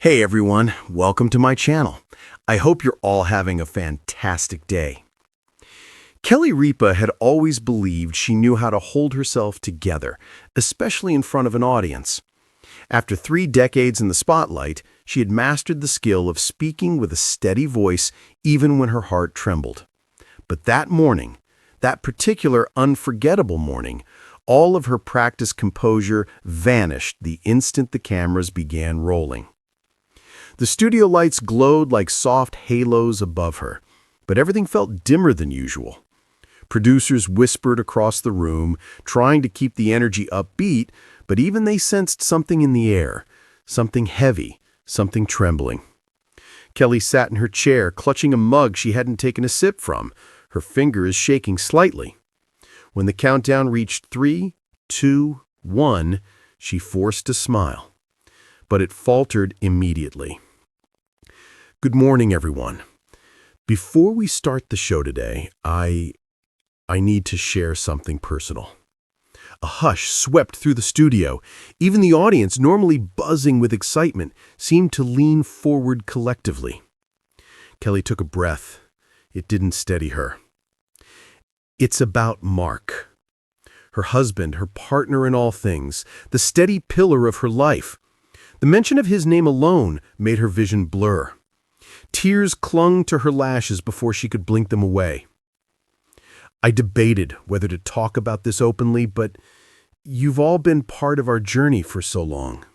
Hey everyone, welcome to my channel. I hope you're all having a fantastic day. Kelly Ripa had always believed she knew how to hold herself together, especially in front of an audience. After 3 decades in the spotlight, she had mastered the skill of speaking with a steady voice even when her heart trembled. But that morning, that particular unforgettable morning, all of her practiced composure vanished the instant the cameras began rolling. The studio lights glowed like soft halos above her, but everything felt dimmer than usual. Producers whispered across the room, trying to keep the energy upbeat, but even they sensed something in the air, something heavy, something trembling. Kelly sat in her chair, clutching a mug she hadn't taken a sip from, her fingers shaking slightly. When the countdown reached 3, 2, 1, she forced a smile, but it faltered immediately. Good morning, everyone. Before we start the show today, I need to share something personal. A hush swept through the studio. Even the audience, normally buzzing with excitement, seemed to lean forward collectively. Kelly took a breath. It didn't steady her. It's about Mark. Her husband, her partner in all things, the steady pillar of her life. The mention of his name alone made her vision blur. Tears clung to her lashes before she could blink them away. I debated whether to talk about this openly, but you've all been part of our journey for so long.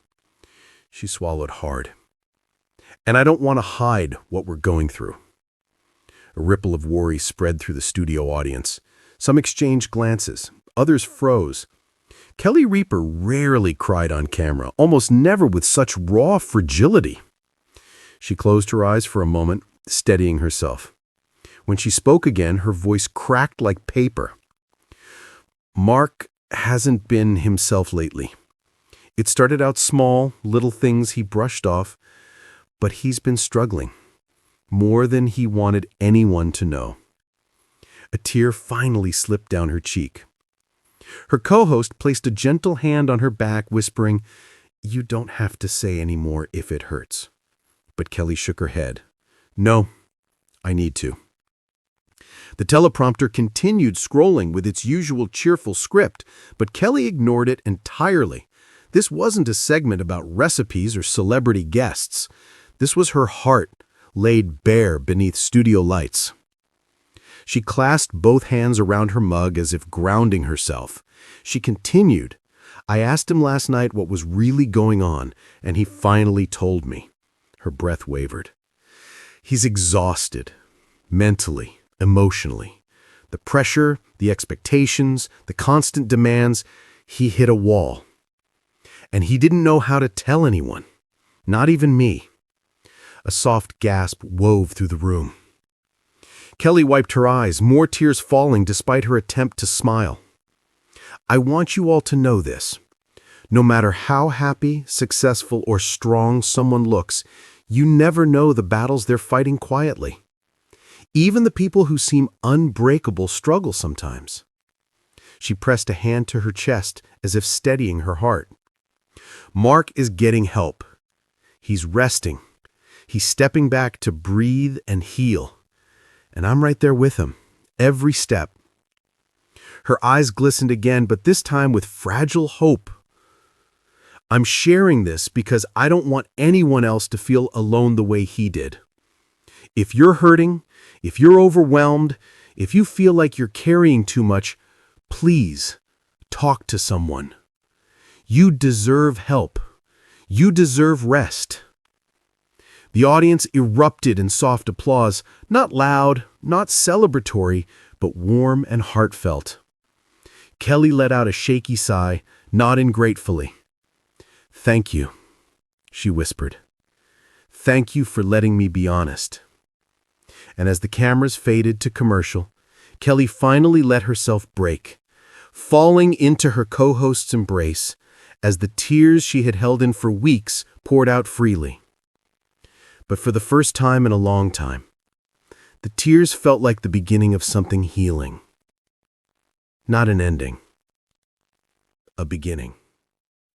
She swallowed hard. And I don't want to hide what we're going through. A ripple of worry spread through the studio audience. Some exchanged glances. Others froze. Kelly Ripa rarely cried on camera, almost never with such raw fragility. She closed her eyes for a moment, steadying herself. When she spoke again, her voice cracked like paper. Mark hasn't been himself lately. It started out small, little things he brushed off, but he's been struggling, more than he wanted anyone to know. A tear finally slipped down her cheek. Her co-host placed a gentle hand on her back, whispering, "You don't have to say any more if it hurts." But Kelly shook her head. "No, I need to." The teleprompter continued scrolling with its usual cheerful script, but Kelly ignored it entirely. This wasn't a segment about recipes or celebrity guests. This was her heart, laid bare beneath studio lights. She clasped both hands around her mug as if grounding herself. She continued, "I asked him last night what was really going on, and he finally told me." Her breath wavered. He's exhausted, mentally, emotionally. The pressure, the expectations, the constant demands, he hit a wall. And he didn't know how to tell anyone, not even me. A soft gasp wove through the room. Kelly wiped her eyes, more tears falling despite her attempt to smile. I want you all to know this. No matter how happy, successful, or strong someone looks, you never know the battles they're fighting quietly. Even the people who seem unbreakable struggle sometimes. She pressed a hand to her chest as if steadying her heart. Mark is getting help. He's resting. He's stepping back to breathe and heal. And I'm right there with him, every step. Her eyes glistened again, but this time with fragile hope. I'm sharing this because I don't want anyone else to feel alone the way he did. If you're hurting, if you're overwhelmed, if you feel like you're carrying too much, please talk to someone. You deserve help. You deserve rest. The audience erupted in soft applause, not loud, not celebratory, but warm and heartfelt. Kelly let out a shaky sigh, nodding gratefully. "Thank you," she whispered. "Thank you for letting me be honest." And as the cameras faded to commercial, Kelly finally let herself break, falling into her co-host's embrace as the tears she had held in for weeks poured out freely. But for the first time in a long time, the tears felt like the beginning of something healing. Not an ending, a beginning.